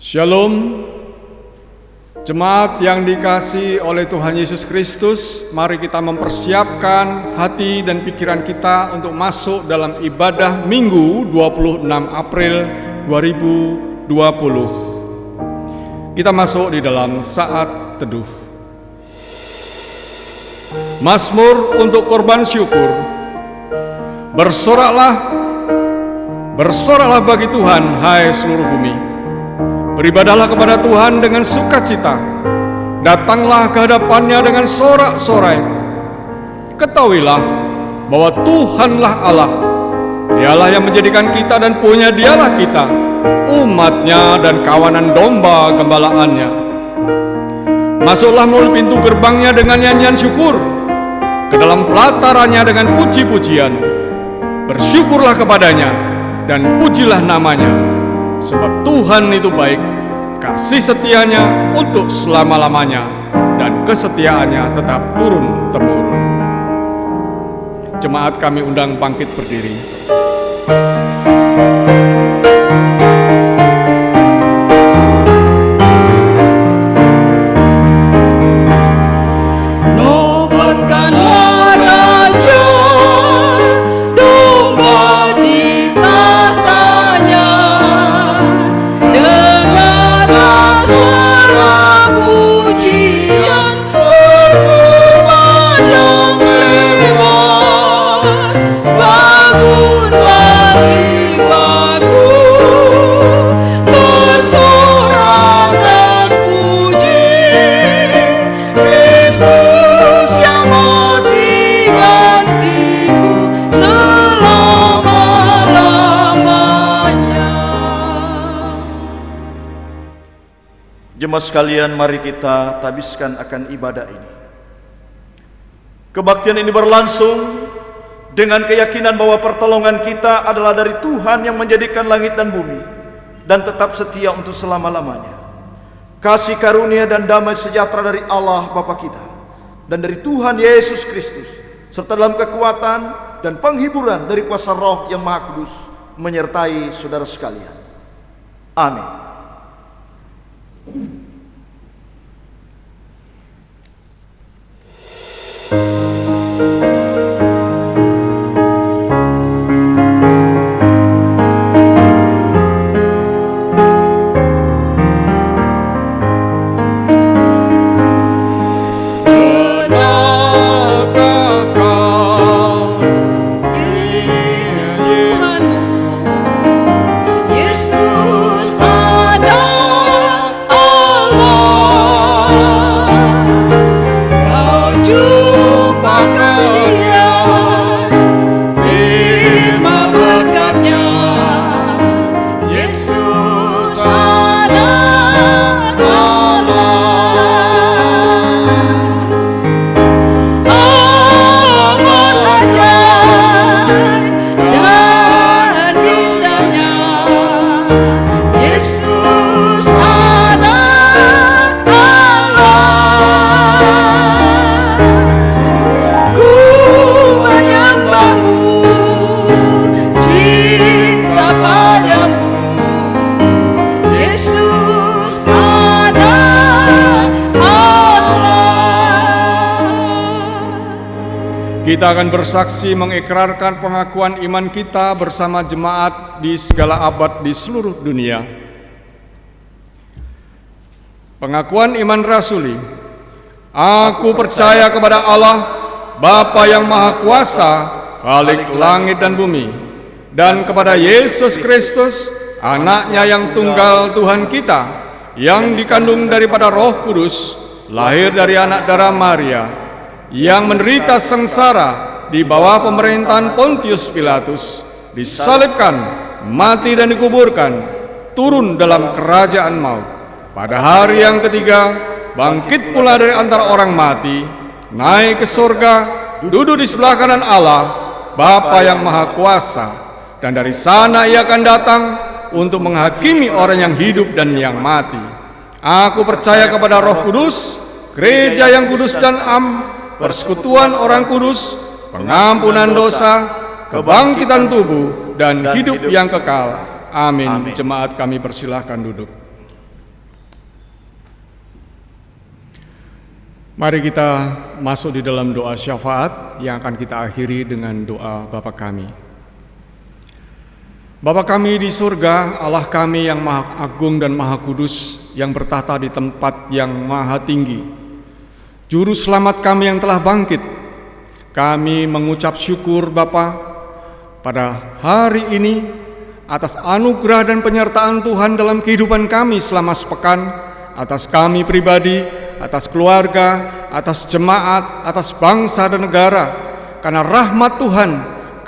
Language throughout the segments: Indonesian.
Shalom, jemaat yang dikasihi oleh Tuhan Yesus Kristus. Mari kita mempersiapkan hati dan pikiran kita untuk masuk dalam ibadah Minggu 26 April 2020. Kita masuk di dalam saat teduh. Mazmur untuk korban syukur. Bersoraklah bagi Tuhan, hai seluruh bumi. Beribadahlah kepada Tuhan dengan sukacita. Datanglah ke hadapannya dengan sorak-sorai. Ketahuilah bahwa Tuhanlah Allah. Dialah yang menjadikan kita dan punya Dialah kita, umatnya dan kawanan domba gembalaannya. Masuklah melalui pintu gerbangnya dengan nyanyian syukur, ke dalam pelatarannya dengan puji-pujian. Bersyukurlah kepadanya dan pujilah namanya. Sebab Tuhan itu baik, kasih setianya untuk selama-lamanya, dan kesetiaannya tetap turun-temurun. Jemaat kami undang bangkit berdiri. Jemaat sekalian, mari kita tabiskan akan ibadah ini. Kebaktian ini berlangsung dengan keyakinan bahwa pertolongan kita adalah dari Tuhan yang menjadikan langit dan bumi dan tetap setia untuk selama-lamanya. Kasih karunia dan damai sejahtera dari Allah Bapa kita dan dari Tuhan Yesus Kristus, serta dalam kekuatan dan penghiburan dari kuasa Roh yang Maha Kudus menyertai saudara sekalian. Amin. Kita akan bersaksi mengikrarkan pengakuan iman kita bersama jemaat di segala abad di seluruh dunia. Pengakuan iman rasuli. Aku percaya kepada Allah, Bapa yang Maha Kuasa, Khalik langit dan bumi, dan kepada Yesus Kristus, Anaknya yang tunggal Tuhan kita, yang dikandung daripada Roh Kudus, lahir dari anak darah Maria, yang menderita sengsara di bawah pemerintahan Pontius Pilatus, disalibkan, mati dan dikuburkan, turun dalam kerajaan maut. Pada hari yang ketiga, bangkit pula dari antara orang mati, naik ke surga, duduk di sebelah kanan Allah, Bapa yang Maha Kuasa, dan dari sana Ia akan datang untuk menghakimi orang yang hidup dan yang mati. Aku percaya kepada Roh Kudus, gereja yang kudus dan persekutuan orang kudus, pengampunan dosa, kebangkitan tubuh, dan hidup yang kekal. Amin. Jemaat kami persilahkan duduk. Mari kita masuk di dalam doa syafaat yang akan kita akhiri dengan doa Bapa kami. Bapa kami di surga, Allah kami yang maha agung dan maha kudus, yang bertahta di tempat yang maha tinggi. Juru selamat kami yang telah bangkit, kami mengucap syukur Bapa pada hari ini atas anugerah dan penyertaan Tuhan dalam kehidupan kami selama sepekan, atas kami pribadi, atas keluarga, atas jemaat, atas bangsa dan negara. Karena rahmat Tuhan,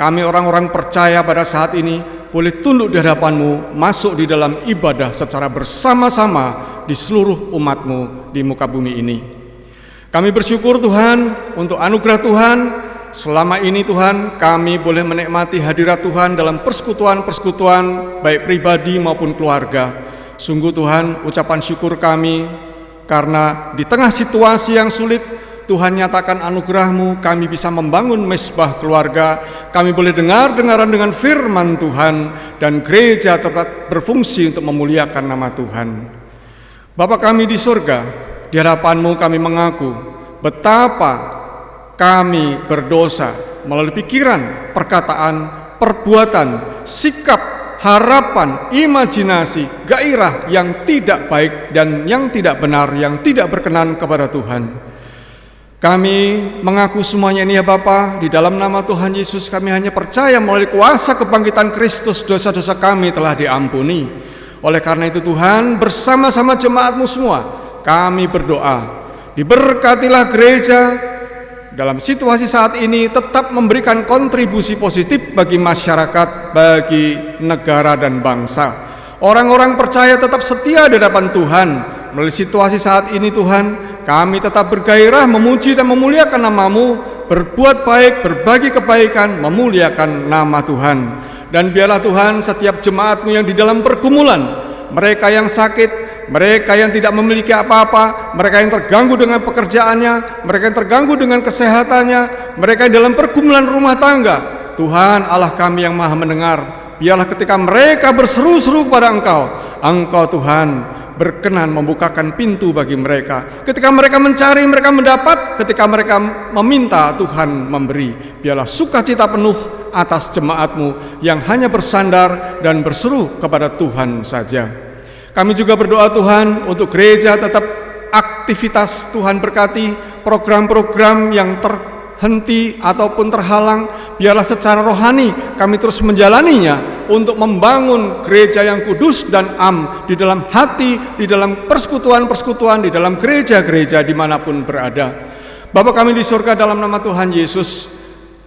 kami orang-orang percaya pada saat ini boleh tunduk di hadapan-Mu, masuk di dalam ibadah secara bersama-sama di seluruh umat-Mu di muka bumi ini. Kami bersyukur Tuhan untuk anugerah Tuhan. Selama ini Tuhan, kami boleh menikmati hadirat Tuhan dalam persekutuan-persekutuan baik pribadi maupun keluarga. Sungguh Tuhan, ucapan syukur kami karena di tengah situasi yang sulit, Tuhan nyatakan anugerah-Mu, kami bisa membangun mezbah keluarga, kami boleh dengar-dengaran dengan firman Tuhan, dan gereja tetap berfungsi untuk memuliakan nama Tuhan. Bapa kami di surga, di hadapan-Mu kami mengaku betapa kami berdosa melalui pikiran, perkataan, perbuatan, sikap, harapan, imajinasi, gairah yang tidak baik dan yang tidak benar, yang tidak berkenan kepada Tuhan. Kami mengaku semuanya ini ya Bapa, di dalam nama Tuhan Yesus kami hanya percaya melalui kuasa kebangkitan Kristus dosa-dosa kami telah diampuni. Oleh karena itu Tuhan, bersama-sama jemaat-Mu semua, kami berdoa, diberkatilah gereja dalam situasi saat ini tetap memberikan kontribusi positif bagi masyarakat, bagi negara dan bangsa. Orang-orang percaya tetap setia di hadapan Tuhan. Melalui situasi saat ini Tuhan, kami tetap bergairah memuji dan memuliakan nama-Mu, berbuat baik, berbagi kebaikan, memuliakan nama Tuhan. Dan biarlah Tuhan setiap jemaat-Mu yang di dalam pergumulan, mereka yang sakit, mereka yang tidak memiliki apa-apa, mereka yang terganggu dengan pekerjaannya, mereka yang terganggu dengan kesehatannya, mereka yang dalam pergumulan rumah tangga, Tuhan Allah kami yang maha mendengar, biarlah ketika mereka berseru-seru kepada Engkau, Engkau Tuhan berkenan membukakan pintu bagi mereka. Ketika mereka mencari, mereka mendapat. Ketika mereka meminta, Tuhan memberi. Biarlah sukacita penuh atas jemaat-Mu yang hanya bersandar dan berseru kepada Tuhan saja. Kami juga berdoa Tuhan untuk gereja tetap aktivitas Tuhan berkati, program-program yang terhenti ataupun terhalang, biarlah secara rohani kami terus menjalaninya untuk membangun gereja yang kudus dan am di dalam hati, di dalam persekutuan-persekutuan, di dalam gereja-gereja dimanapun berada. Bapa kami di surga, dalam nama Tuhan Yesus,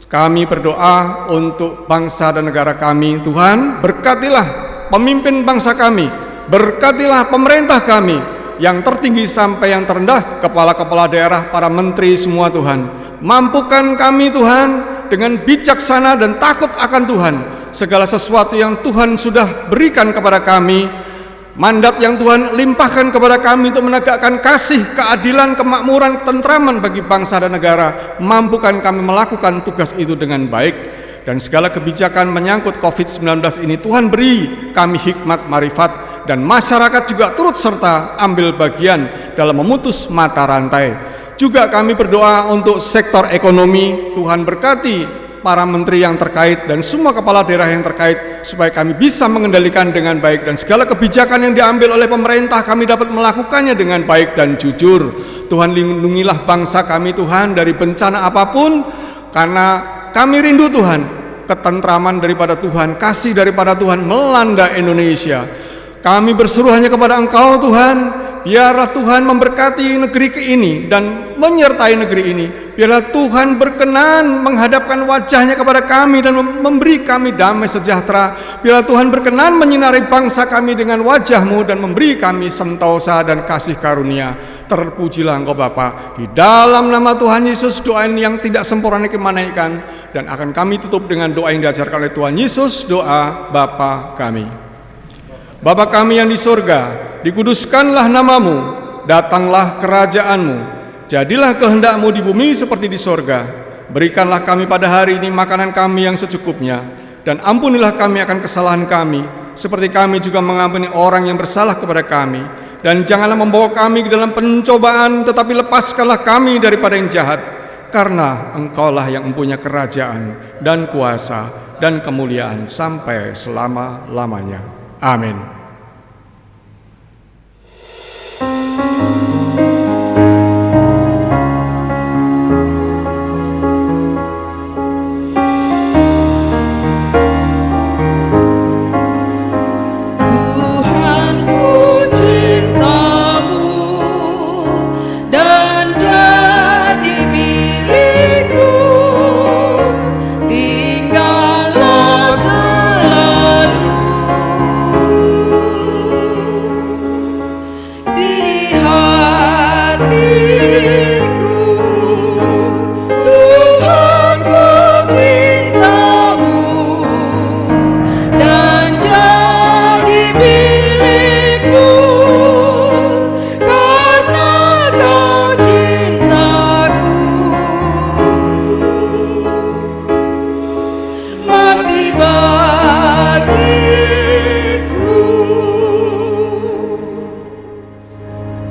kami berdoa untuk bangsa dan negara kami. Tuhan, berkatilah pemimpin bangsa kami, berkatilah pemerintah kami, yang tertinggi sampai yang terendah, kepala-kepala daerah, para menteri semua Tuhan. Mampukan kami Tuhan dengan bijaksana dan takut akan Tuhan. Segala sesuatu yang Tuhan sudah berikan kepada kami, mandat yang Tuhan limpahkan kepada kami untuk menegakkan kasih, keadilan, kemakmuran, ketentraman bagi bangsa dan negara, mampukan kami melakukan tugas itu dengan baik. Dan segala kebijakan menyangkut COVID-19 ini Tuhan beri kami hikmat, marifat, dan masyarakat juga turut serta ambil bagian dalam memutus mata rantai. Juga kami berdoa untuk sektor ekonomi, Tuhan berkati para menteri yang terkait dan semua kepala daerah yang terkait, supaya kami bisa mengendalikan dengan baik, dan segala kebijakan yang diambil oleh pemerintah kami dapat melakukannya dengan baik dan jujur. Tuhan, lindungilah bangsa kami Tuhan dari bencana apapun, karena kami rindu Tuhan ketentraman daripada Tuhan, kasih daripada Tuhan melanda Indonesia. Kami berseru hanya kepada Engkau Tuhan, biarlah Tuhan memberkati negeri ini dan menyertai negeri ini. Biarlah Tuhan berkenan menghadapkan wajahnya kepada kami dan memberi kami damai sejahtera. Biarlah Tuhan berkenan menyinari bangsa kami dengan wajah-Mu dan memberi kami sentosa dan kasih karunia. Terpujilah Engkau Bapa. Di dalam nama Tuhan Yesus, doa ini yang tidak sempurna kami naikkan, dan akan kami tutup dengan doa yang diajarkan oleh Tuhan Yesus, doa Bapa kami. Bapa kami yang di surga, dikuduskanlah nama-Mu, datanglah kerajaan-Mu, jadilah kehendak-Mu di bumi seperti di surga. Berikanlah kami pada hari ini makanan kami yang secukupnya, dan ampunilah kami akan kesalahan kami, seperti kami juga mengampuni orang yang bersalah kepada kami. dan janganlah membawa kami ke dalam pencobaan, tetapi lepaskanlah kami daripada yang jahat, karena Engkaulah yang mempunyai kerajaan dan kuasa dan kemuliaan sampai selama-lamanya. Amin.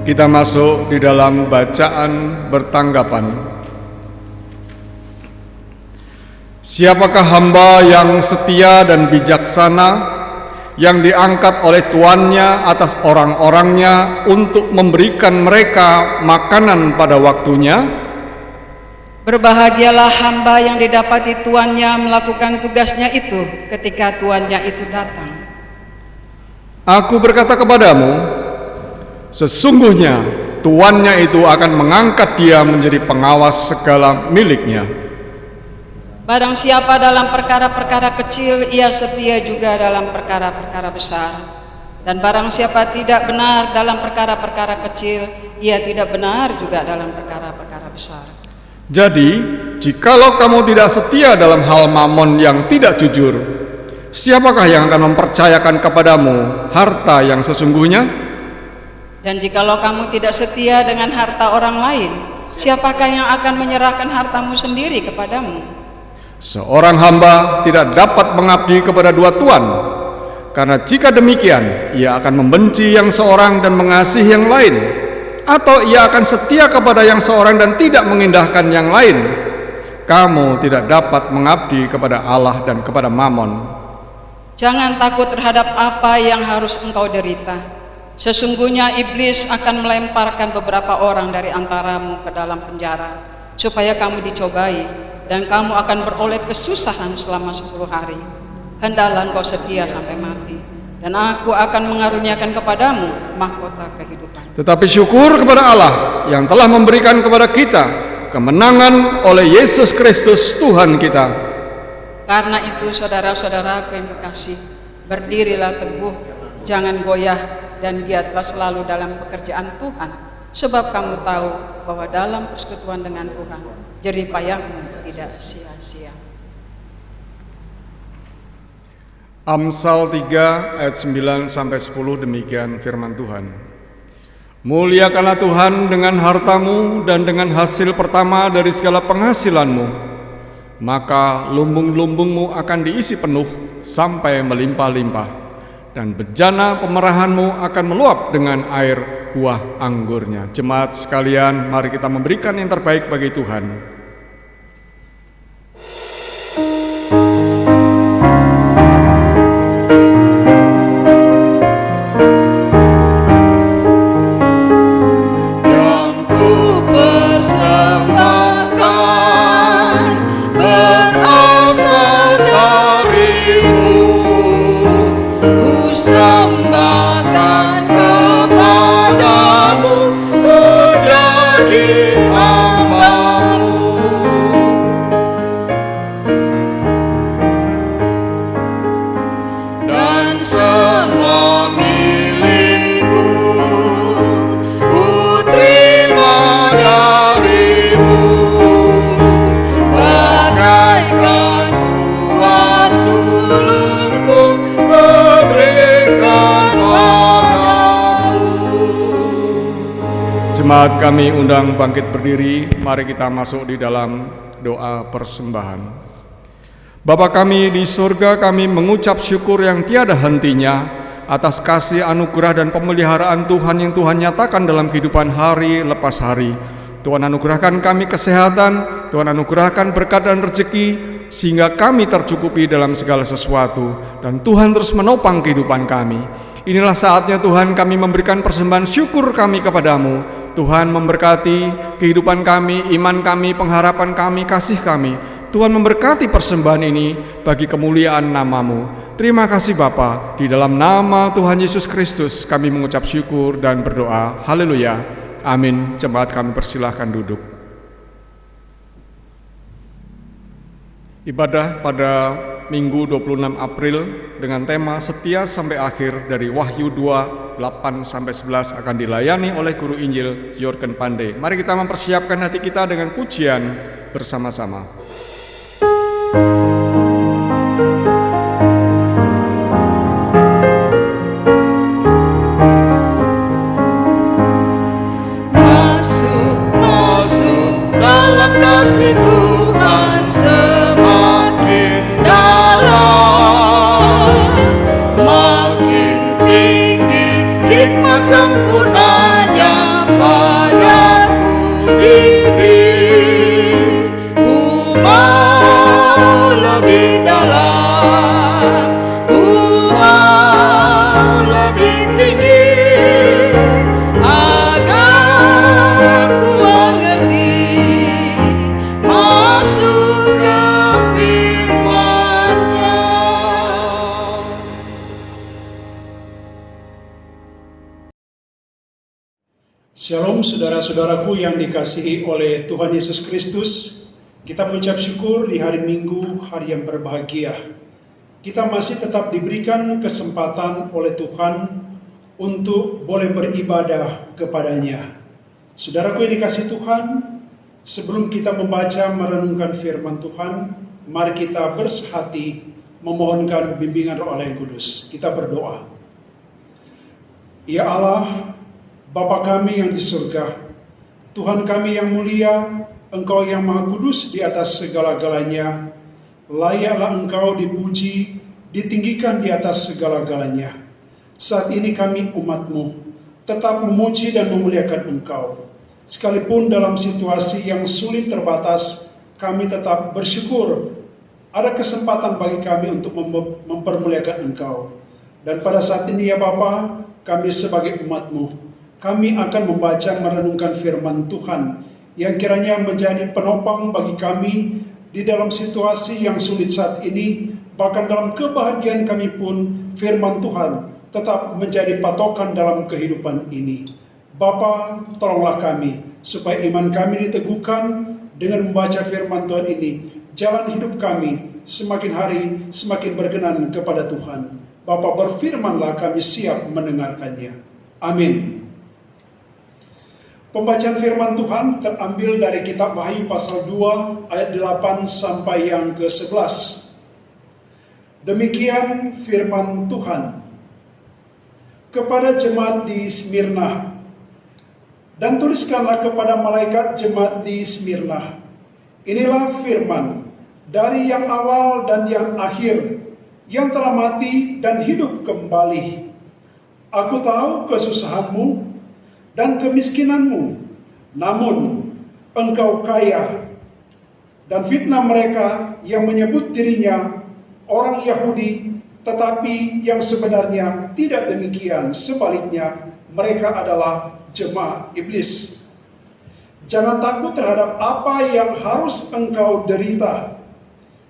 Kita masuk di dalam bacaan bertanggapan. Siapakah hamba yang setia dan bijaksana yang diangkat oleh tuannya atas orang-orangnya untuk memberikan mereka makanan pada waktunya? Berbahagialah hamba yang didapati tuannya melakukan tugasnya itu ketika tuannya itu datang. Aku berkata kepadamu, sesungguhnya tuannya itu akan mengangkat dia menjadi pengawas segala miliknya. Barang siapa dalam perkara-perkara kecil, ia setia juga dalam perkara-perkara besar. Dan barang siapa tidak benar dalam perkara-perkara kecil, ia tidak benar juga dalam perkara-perkara besar. Jadi, jikalau kamu tidak setia dalam hal mamon yang tidak jujur, siapakah yang akan mempercayakan kepadamu harta yang sesungguhnya? Dan jikalau kamu tidak setia dengan harta orang lain, siapakah yang akan menyerahkan hartamu sendiri kepadamu? Seorang hamba tidak dapat mengabdi kepada dua tuan, karena jika demikian, ia akan membenci yang seorang dan mengasihi yang lain, atau ia akan setia kepada yang seorang dan tidak mengindahkan yang lain. Kamu tidak dapat mengabdi kepada Allah dan kepada Mamon. Jangan takut terhadap apa yang harus engkau derita. Sesungguhnya iblis akan melemparkan beberapa orang dari antaramu ke dalam penjara, supaya kamu dicobai, dan kamu akan beroleh kesusahan selama 10 hari. Hendaklah engkau setia sampai mati, dan aku akan mengaruniakan kepadamu mahkota kehidupan. Tetapi syukur kepada Allah yang telah memberikan kepada kita kemenangan oleh Yesus Kristus Tuhan kita. Karena itu saudara-saudaraku yang kekasih, berdirilah teguh, jangan goyah, dan giatlah selalu dalam pekerjaan Tuhan, sebab kamu tahu bahwa dalam persekutuan dengan Tuhan, jerih payahmu tidak sia-sia. Amsal 3 ayat 9 sampai 10, demikian firman Tuhan. Muliakanlah Tuhan dengan hartamu dan dengan hasil pertama dari segala penghasilanmu, maka lumbung-lumbungmu akan diisi penuh sampai melimpah-limpah, dan bejana pemerahanmu akan meluap dengan air buah anggurnya. Jemaat sekalian, mari kita memberikan yang terbaik bagi Tuhan. Jemaat kami undang bangkit berdiri, mari kita masuk di dalam doa persembahan. Bapa kami di surga, kami mengucap syukur yang tiada hentinya atas kasih anugerah dan pemeliharaan Tuhan yang Tuhan nyatakan dalam kehidupan hari lepas hari. Tuhan anugerahkan kami kesehatan, Tuhan anugerahkan berkat dan rezeki, sehingga kami tercukupi dalam segala sesuatu, dan Tuhan terus menopang kehidupan kami. Inilah saatnya Tuhan kami memberikan persembahan syukur kami kepadamu. Tuhan memberkati kehidupan kami, iman kami, pengharapan kami, kasih kami. Tuhan memberkati persembahan ini bagi kemuliaan nama-Mu. Terima kasih Bapa. Di dalam nama Tuhan Yesus Kristus kami mengucap syukur dan berdoa. Haleluya. Amin. Jemaat kami persilahkan duduk. Ibadah pada Minggu 26 April dengan tema Setia sampai akhir dari Wahyu 2, 8-11 akan dilayani oleh Guru Injil Jurgen Pandey. Mari kita mempersiapkan hati kita dengan pujian bersama-sama. Masuk dalam kasih Tuhan semakin dalam, makin tinggi hikmat sempurnanya padaku diberi. Ku mau lebih dalam, ku mau lebih tinggi, agar ku mengerti masuk ke firman-Nya. Shalom saudara-saudaraku yang dikasihi oleh Tuhan Yesus Kristus. Kita mengucap syukur di hari Minggu, hari yang berbahagia. Kita masih tetap diberikan kesempatan oleh Tuhan untuk boleh beribadah kepada-Nya. Saudaraku yang dikasihi Tuhan, sebelum kita membaca merenungkan firman Tuhan, mari kita bersehati memohonkan bimbingan Roh Allah yang kudus. Kita berdoa. Ya Allah, Bapa kami yang di surga, Tuhan kami yang mulia, Engkau yang maha kudus di atas segala-galanya, layaklah Engkau dipuji, ditinggikan di atas segala-galanya. Saat ini kami umat-Mu tetap memuji dan memuliakan Engkau. Sekalipun dalam situasi yang sulit terbatas, kami tetap bersyukur ada kesempatan bagi kami untuk mempermuliakan Engkau. Dan pada saat ini ya Bapa, kami sebagai umat-Mu, kami akan membaca merenungkan firman Tuhan yang kiranya menjadi penopang bagi kami di dalam situasi yang sulit saat ini. Bahkan dalam kebahagiaan kami pun firman Tuhan tetap menjadi patokan dalam kehidupan ini. Bapa, tolonglah kami supaya iman kami diteguhkan dengan membaca firman Tuhan ini. Jalan hidup kami semakin hari semakin berkenan kepada Tuhan. Bapa, berfirmanlah, kami siap mendengarkannya. Amin. Pembacaan firman Tuhan terambil dari kitab Wahyu pasal 2 ayat 8 sampai yang ke-11. Demikian firman Tuhan. Kepada jemaat di Smyrna, dan tuliskanlah kepada malaikat jemaat di Smyrna, inilah firman dari yang awal dan yang akhir, yang telah mati dan hidup kembali. Aku tahu kesusahanmu dan kemiskinanmu, namun engkau kaya, dan fitnah mereka yang menyebut dirinya orang Yahudi, tetapi yang sebenarnya tidak demikian. Sebaliknya, mereka adalah jemaat iblis. Jangan takut terhadap apa yang harus engkau derita.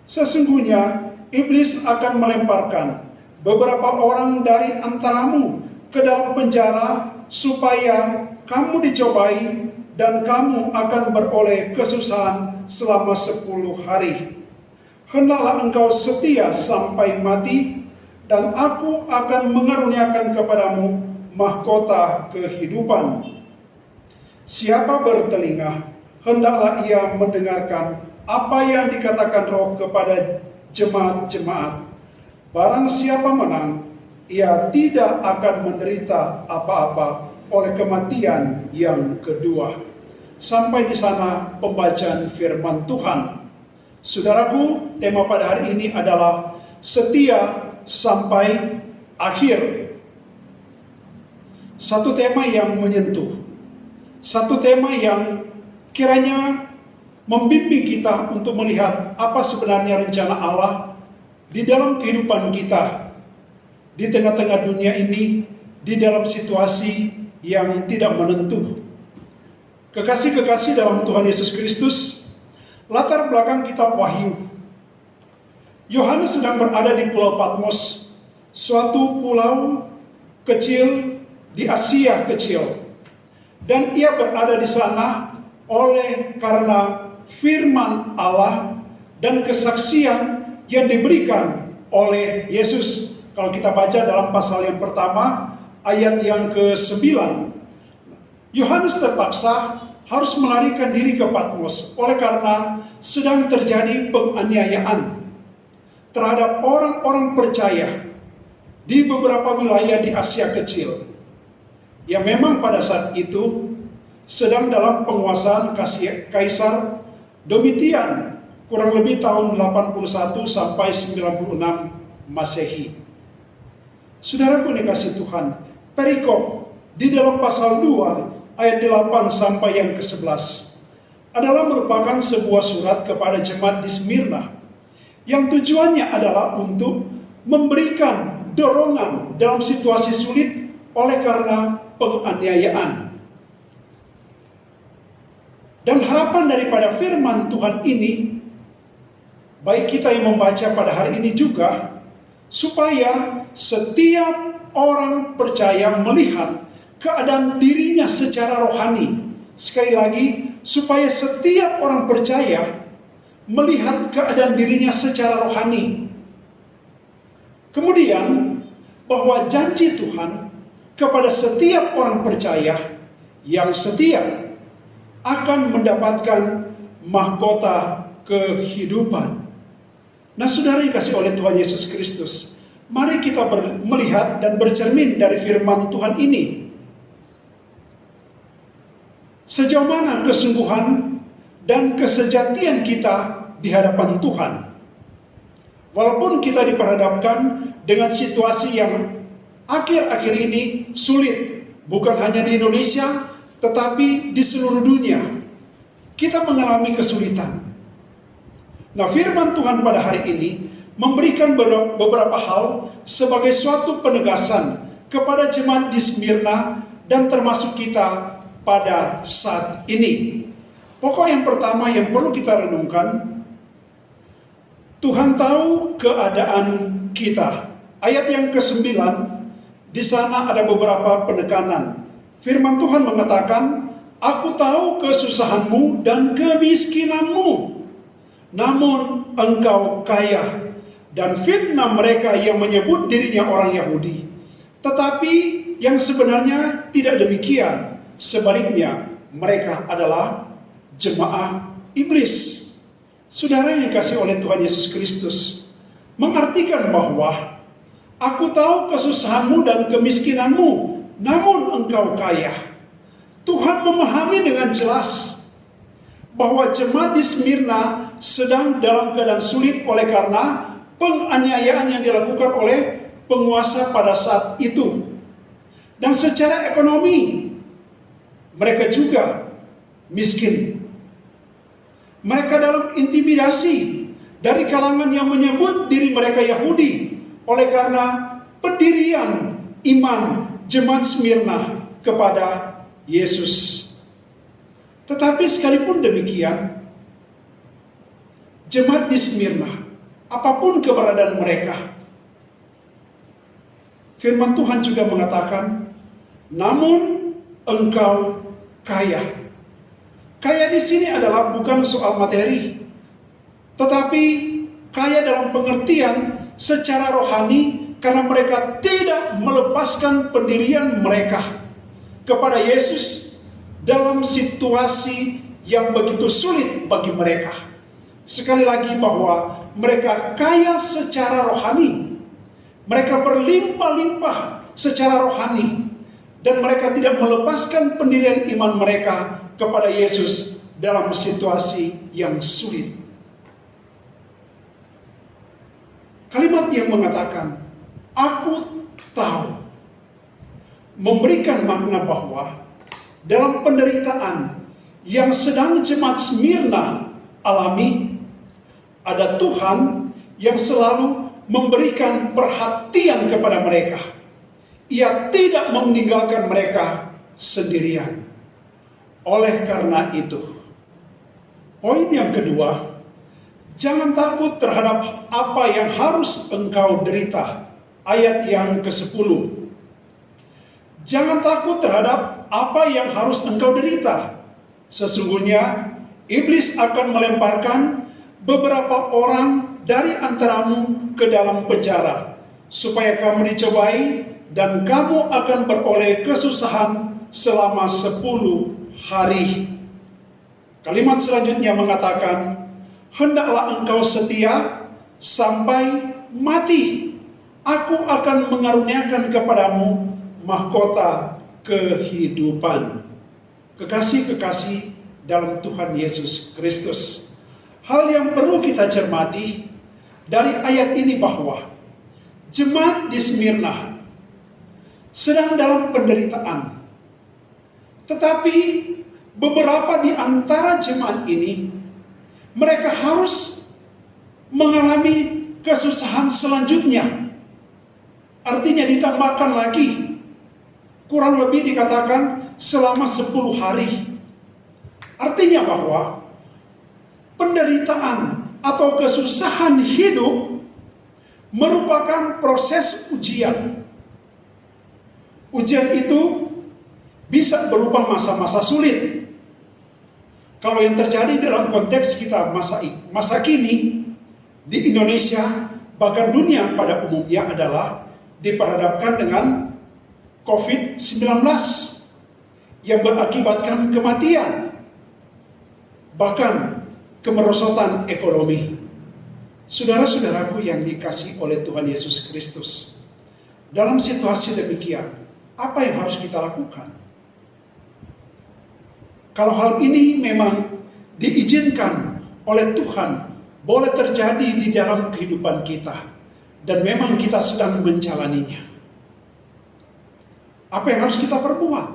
Sesungguhnya iblis akan melemparkan beberapa orang dari antaramu ke dalam penjara, supaya kamu dicobai dan kamu akan beroleh kesusahan selama 10 hari. Hendaklah engkau setia sampai mati, dan aku akan mengaruniakan kepadamu mahkota kehidupan. Siapa bertelinga, hendaklah ia mendengarkan apa yang dikatakan Roh kepada jemaat-jemaat. Barang siapa menang, ia tidak akan menderita apa-apa oleh kematian yang kedua. Sampai di sana pembacaan firman Tuhan. Saudaraku, tema pada hari ini adalah setia sampai akhir. satu tema yang menyentuh, satu tema yang kiranya membimbing kita untuk melihat apa sebenarnya rencana Allah di dalam kehidupan kita, di tengah-tengah dunia ini, di dalam situasi yang tidak menentu. Kekasih-kekasih dalam Tuhan Yesus Kristus, latar belakang kitab Wahyu. Yohanes sedang berada di Pulau Patmos, suatu pulau kecil di Asia kecil. Dan ia berada di sana oleh karena firman Allah dan kesaksian yang diberikan oleh Yesus. Kalau kita baca dalam pasal yang pertama, ayat yang ke-9, Yohanes terpaksa harus melarikan diri ke Patmos oleh karena sedang terjadi penganiayaan terhadap orang-orang percaya di beberapa wilayah di Asia kecil yang memang pada saat itu sedang dalam penguasaan Kaisar Domitian, kurang lebih tahun 81 sampai 96 Masehi. Saudaraku dikasih Tuhan, perikop di dalam pasal 2 ayat 8 sampai yang ke-11 adalah merupakan sebuah surat kepada jemaat di Smyrna yang tujuannya adalah untuk memberikan dorongan dalam situasi sulit oleh karena penganiayaan. Dan harapan daripada firman Tuhan ini, baik kita yang membaca pada hari ini juga, supaya setiap orang percaya melihat keadaan dirinya secara rohani. Sekali lagi, supaya setiap orang percaya melihat keadaan dirinya secara rohani. Kemudian, bahwa janji Tuhan kepada setiap orang percaya yang setia akan mendapatkan mahkota kehidupan. Nah, saudara dikasih oleh Tuhan Yesus Kristus, mari kita melihat dan bercermin dari firman Tuhan ini. Sejauh mana kesungguhan dan kesejatian kita di hadapan Tuhan. Walaupun kita diperhadapkan dengan situasi yang akhir-akhir ini sulit, bukan hanya di Indonesia, tetapi di seluruh dunia, kita mengalami kesulitan. Nah, firman Tuhan pada hari ini memberikan beberapa hal sebagai suatu penegasan kepada jemaat di Smyrna dan termasuk kita pada saat ini. Pokok yang pertama yang perlu kita renungkan, Tuhan tahu keadaan kita. Ayat yang ke-9, di sana ada beberapa penekanan. Firman Tuhan mengatakan, "Aku tahu kesusahanmu dan kemiskinanmu, namun engkau kaya." Dan fitnah mereka yang menyebut dirinya orang Yahudi. Tetapi yang sebenarnya tidak demikian. Sebaliknya, mereka adalah jemaah iblis. Saudara yang dikasih oleh Tuhan Yesus Kristus, mengartikan bahwa aku tahu kesusahanmu dan kemiskinanmu, namun engkau kaya. Tuhan memahami dengan jelas bahwa jemaat di Smyrna sedang dalam keadaan sulit oleh karena penganiayaan yang dilakukan oleh penguasa pada saat itu. Dan secara ekonomi, mereka juga miskin. Mereka dalam intimidasi dari kalangan yang menyebut diri mereka Yahudi oleh karena pendirian iman jemaat Smyrna kepada Yesus. Tetapi sekalipun demikian, jemaat di Smyrna, apapun keberadaan mereka, firman Tuhan juga mengatakan, namun engkau kaya. Kaya di sini adalah bukan soal materi, tetapi kaya dalam pengertian secara rohani karena mereka tidak melepaskan pendirian mereka kepada Yesus dalam situasi yang begitu sulit bagi mereka. Sekali lagi bahwa mereka kaya secara rohani, mereka berlimpah-limpah secara rohani, dan mereka tidak melepaskan pendirian iman mereka kepada Yesus dalam situasi yang sulit. Kalimat yang mengatakan, aku tahu. memberikan makna bahwa dalam penderitaan yang sedang jemaat Smyrna alami, ada Tuhan yang selalu memberikan perhatian kepada mereka. Ia tidak meninggalkan mereka sendirian. Oleh karena itu, poin yang kedua, jangan takut terhadap apa yang harus engkau derita. Ayat yang ke-10. Jangan takut terhadap apa yang harus engkau derita. Sesungguhnya iblis akan melemparkan beberapa orang dari antaramu ke dalam penjara, supaya kamu dicobai dan kamu akan beroleh kesusahan selama 10 hari. Kalimat selanjutnya mengatakan, hendaklah engkau setia sampai mati. Aku akan mengaruniakan kepadamu mahkota kehidupan. Kekasih-kekasih dalam Tuhan Yesus Kristus, hal yang perlu kita cermati dari ayat ini bahwa jemaat di Smyrna sedang dalam penderitaan. Tetapi beberapa di antara jemaat ini, mereka harus mengalami kesusahan selanjutnya. Artinya ditambahkan lagi, kurang lebih dikatakan selama 10 hari. Artinya bahwa penderitaan atau kesusahan hidup merupakan proses ujian. Ujian itu bisa berupa masa-masa sulit. Kalau yang terjadi dalam konteks kita masa kini di Indonesia, bahkan dunia pada umumnya adalah diperhadapkan dengan COVID-19 yang berakibatkan kematian, bahkan kemerosotan ekonomi. Saudara-saudaraku yang dikasihi oleh Tuhan Yesus Kristus, dalam situasi demikian, apa yang harus kita lakukan? Kalau hal ini memang diizinkan oleh Tuhan, boleh terjadi di dalam kehidupan kita, dan memang kita sedang menjalaninya. Apa yang harus kita perbuat?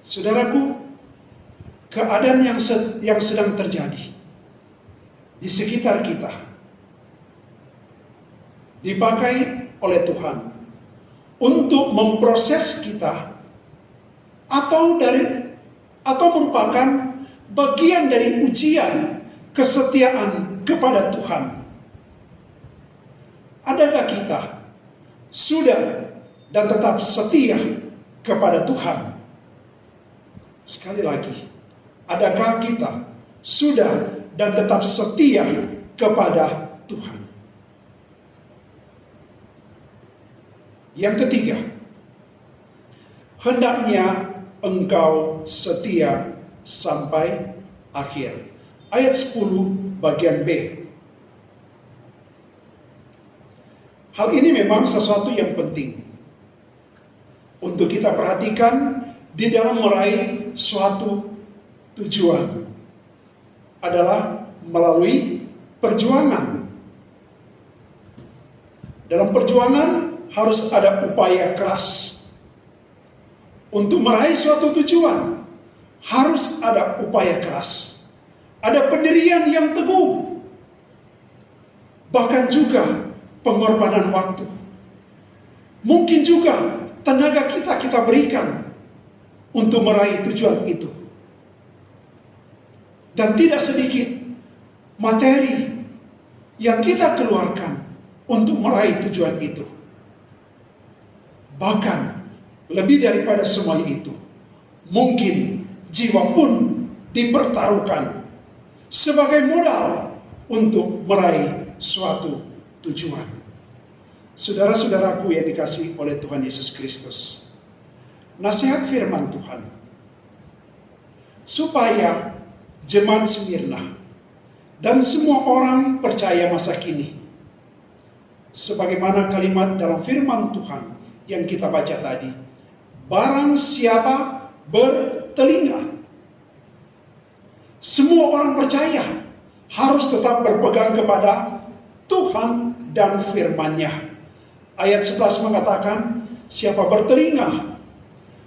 Saudaraku, keadaan yang sedang terjadi di sekitar kita dipakai oleh Tuhan untuk memproses kita atau merupakan bagian dari ujian kesetiaan kepada Tuhan. Adakah kita sudah dan tetap setia kepada Tuhan? Sekali lagi, adakah kita sudah dan tetap setia kepada Tuhan? Yang ketiga, hendaknya engkau setia sampai akhir. Ayat 10 bagian B. Hal ini memang sesuatu yang penting untuk kita perhatikan di dalam meraih suatu tujuan, adalah melalui perjuangan. Dalam perjuangan harus ada upaya keras. Untuk meraih suatu tujuan harus ada upaya keras, ada pendirian yang teguh, bahkan juga pengorbanan waktu. Mungkin juga tenaga kita berikan untuk meraih tujuan itu. Dan tidak sedikit materi yang kita keluarkan untuk meraih tujuan itu. Bahkan lebih daripada semuanya itu, mungkin jiwa pun dipertaruhkan sebagai modal untuk meraih suatu tujuan. Saudara-saudaraku yang dikasihi oleh Tuhan Yesus Kristus, nasihat firman Tuhan supaya jemaat Smyrna dan semua orang percaya masa kini, sebagaimana kalimat dalam firman Tuhan yang kita baca tadi, barang siapa bertelinga. Semua orang percaya harus tetap berpegang kepada Tuhan dan firman-Nya. Ayat 11 mengatakan, siapa bertelinga,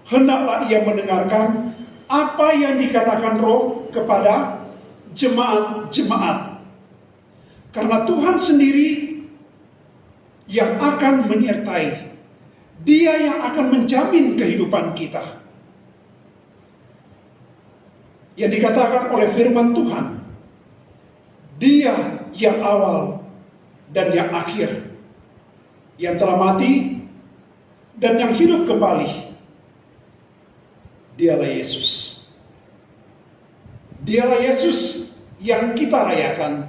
hendaklah ia mendengarkan apa yang dikatakan Roh kepada jemaat-jemaat. Karena Tuhan sendiri yang akan menyertai, Dia yang akan menjamin kehidupan kita. Yang dikatakan oleh firman Tuhan, Dia yang awal dan yang akhir, yang telah mati dan yang hidup kembali. Dialah Yesus. Dialah Yesus yang kita rayakan.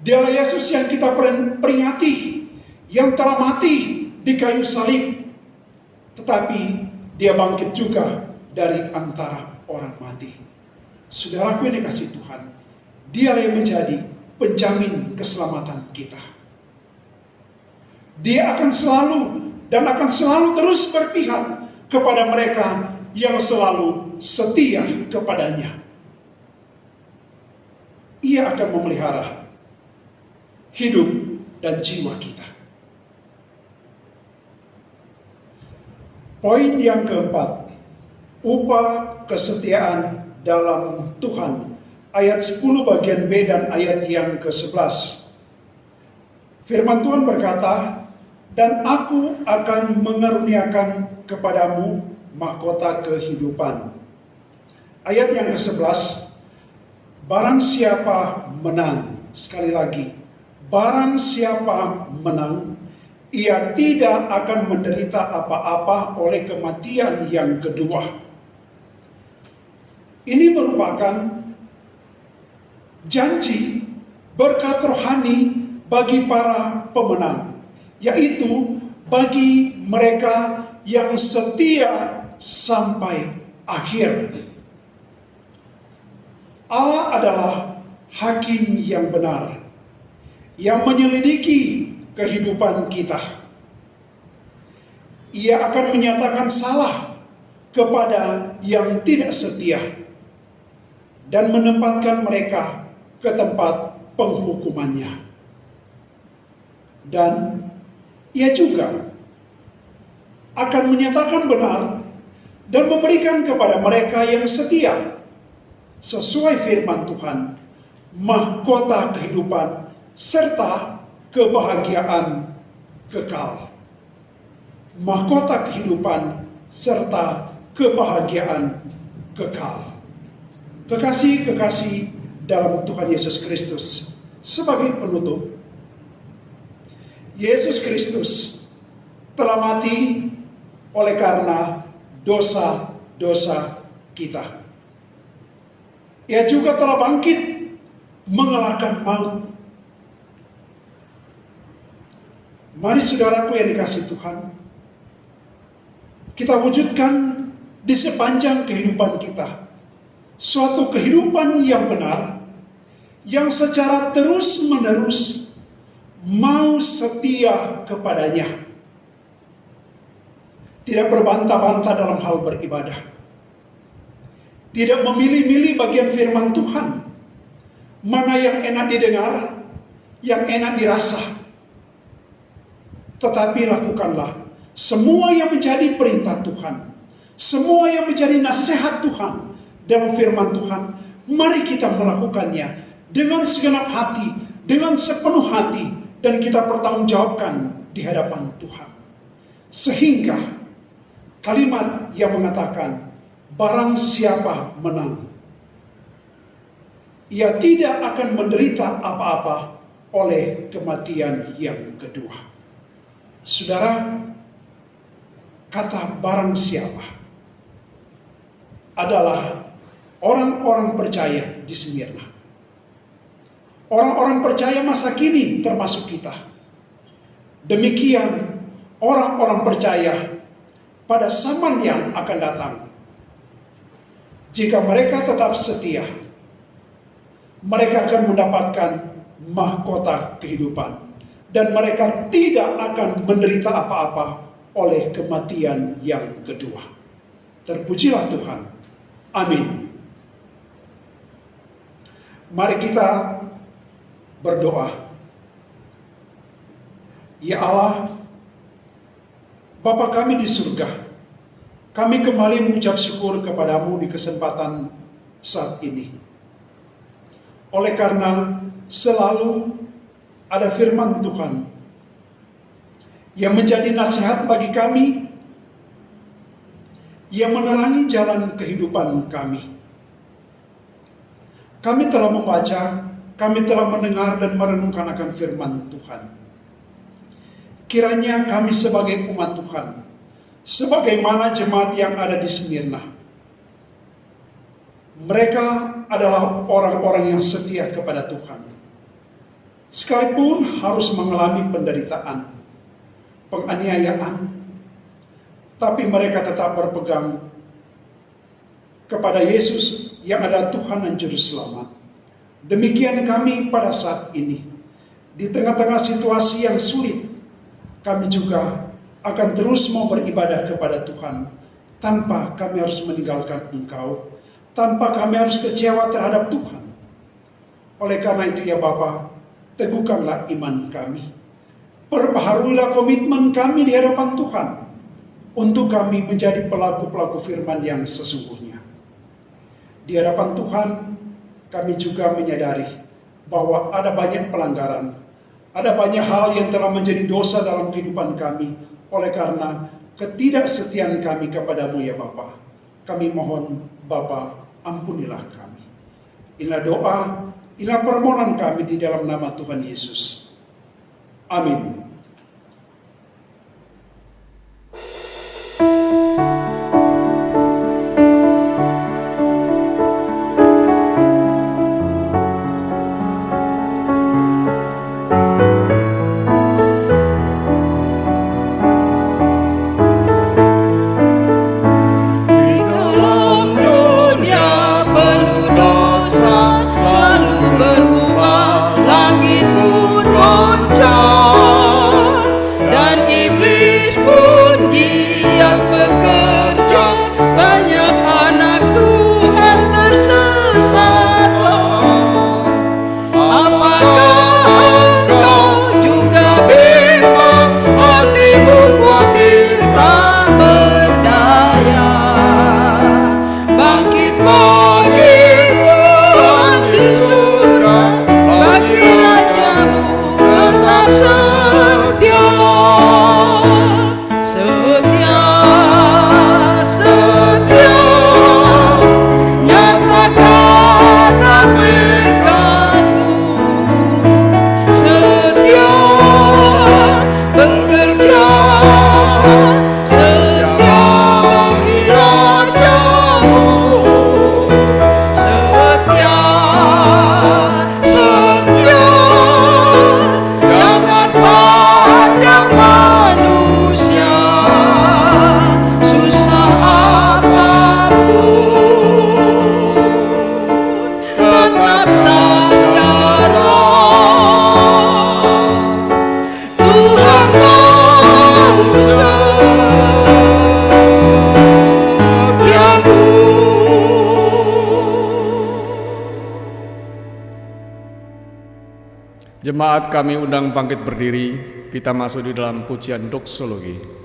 Dialah Yesus yang kita peringati, yang telah mati di kayu salib, tetapi Dia bangkit juga dari antara orang mati. Saudaraku yang dikasihi Tuhan, Dialah yang menjadi penjamin keselamatan kita. Dia akan selalu dan akan selalu terus berpihak kepada mereka yang selalu setia kepadanya. Ia akan memelihara hidup dan jiwa kita. Poin yang keempat, upah kesetiaan dalam Tuhan. Ayat 10 bagian B dan ayat yang ke-11. Firman Tuhan berkata, dan aku akan mengaruniakan kepadamu mahkota kehidupan. Ayat yang ke-11, barang siapa menang, sekali lagi, barang siapa menang, ia tidak akan menderita apa-apa oleh kematian yang kedua. Ini merupakan janji berkat rohani bagi para pemenang, yaitu bagi mereka yang setia sampai akhir. Allah adalah hakim yang benar, yang menyelidiki kehidupan kita. Ia akan menyatakan salah kepada yang tidak setia dan menempatkan mereka ke tempat penghukumannya. Dan Ia juga akan menyatakan benar dan memberikan kepada mereka yang setia, sesuai firman Tuhan, mahkota kehidupan serta kebahagiaan kekal. Mahkota kehidupan serta kebahagiaan kekal. Kekasih-kekasih dalam Tuhan Yesus Kristus, sebagai penutup, Yesus Kristus telah mati oleh karena dosa-dosa kita. Ia juga telah bangkit mengalahkan maut. Mari saudaraku yang dikasihi Tuhan, kita wujudkan di sepanjang kehidupan kita suatu kehidupan yang benar, yang secara terus-menerus mau setia kepadanya. Tidak berbantah-bantah dalam hal beribadah. Tidak memilih-milih bagian firman Tuhan, mana yang enak didengar, yang enak dirasa. Tetapi lakukanlah semua yang menjadi perintah Tuhan, semua yang menjadi nasihat Tuhan dalam firman Tuhan. Mari kita melakukannya dengan segenap hati, dengan sepenuh hati, dan kita pertanggungjawabkan di hadapan Tuhan. Sehingga kalimat yang mengatakan, barang siapa menang, ia tidak akan menderita apa-apa oleh kematian yang kedua. Saudara, kata barang siapa adalah orang-orang percaya di Smyrna. Orang-orang percaya masa kini termasuk kita. Demikian orang-orang percaya pada zaman yang akan datang. Jika mereka tetap setia, mereka akan mendapatkan mahkota kehidupan. Dan mereka tidak akan menderita apa-apa oleh kematian yang kedua. Terpujilah Tuhan. Amin. Mari kita berdoa. Ya Allah, Bapa kami di surga, kami kembali mengucap syukur kepadamu di kesempatan saat ini. Oleh karena selalu ada firman Tuhan yang menjadi nasihat bagi kami, yang menerangi jalan kehidupan kami. Kami telah membaca, kami telah mendengar dan merenungkan akan firman Tuhan. Kiranya kami sebagai umat Tuhan, sebagaimana jemaat yang ada di Smyrna, mereka adalah orang-orang yang setia kepada Tuhan. Sekalipun harus mengalami penderitaan, penganiayaan, tapi mereka tetap berpegang kepada Yesus yang adalah Tuhan dan Juru Selamat. Demikian kami pada saat ini. Di tengah-tengah situasi yang sulit, kami juga akan terus mau beribadah kepada Tuhan, tanpa kami harus meninggalkan Engkau, tanpa kami harus kecewa terhadap Tuhan. Oleh karena itu ya Bapa, teguhkanlah iman kami. Perbaharuilah komitmen kami di hadapan Tuhan, untuk kami menjadi pelaku-pelaku firman yang sesungguhnya. Di hadapan Tuhan, kami juga menyadari bahwa ada banyak pelanggaran, ada banyak hal yang telah menjadi dosa dalam kehidupan kami, oleh karena ketidaksetiaan kami kepadamu ya Bapa. Kami mohon Bapa, ampunilah kami. Inilah doa, inilah permohonan kami di dalam nama Tuhan Yesus. Amin. Jemaat kami undang bangkit berdiri, kita masuk di dalam pujian doksologi.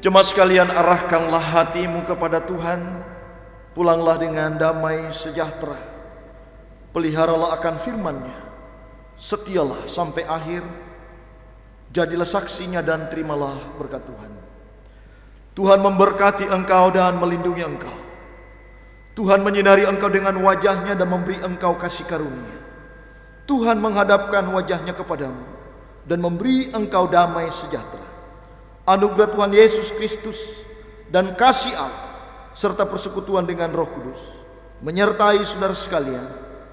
Jemaat sekalian, arahkanlah hatimu kepada Tuhan, pulanglah dengan damai sejahtera. Peliharalah akan firman-Nya, setialah sampai akhir, jadilah saksinya dan terimalah berkat Tuhan. Tuhan memberkati engkau dan melindungi engkau. Tuhan menyinari engkau dengan wajah-Nya dan memberi engkau kasih karunia. Tuhan menghadapkan wajah-Nya kepadamu dan memberi engkau damai sejahtera. Anugerah Tuhan Yesus Kristus dan kasih Allah serta persekutuan dengan Roh Kudus menyertai saudara sekalian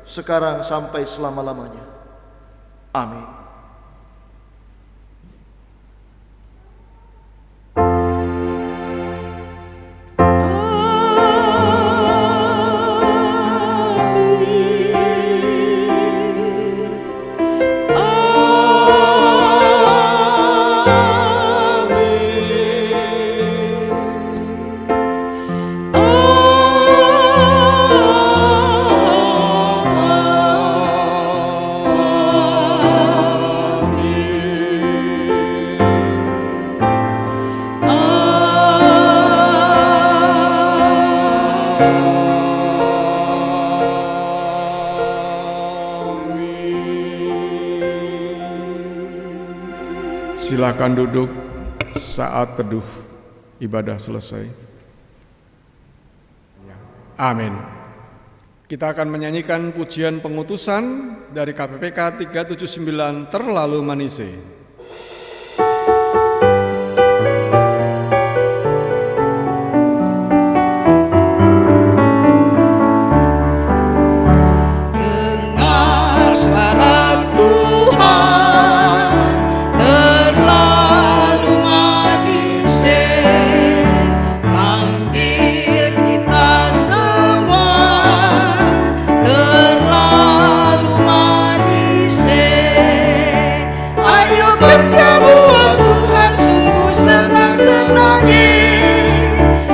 sekarang sampai selama-lamanya. Amin. Silakan duduk saat teduh ibadah selesai. Amin. Kita akan menyanyikan pujian pengutusan dari KPPK 379 Terlalu Manise. Dengar suara Tuhan, terlalu manis, panggil kita semua, terlalu manis. Ayo kerja buat Tuhan, sungguh senang-senangi,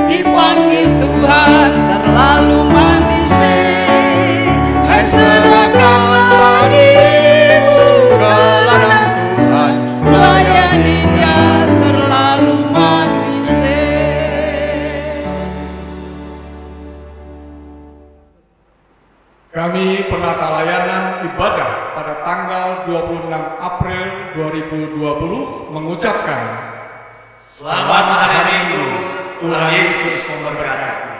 dipanggil Tuhan terlalu manis. Hai, serahkanlah dirimu ke ladang Tuhan, layani Dia terlalu manis. Kami penata layanan ibadah pada tanggal 26 April 2020 mengucapkan Selamat hari Minggu, Tuhan Yesus memberkati.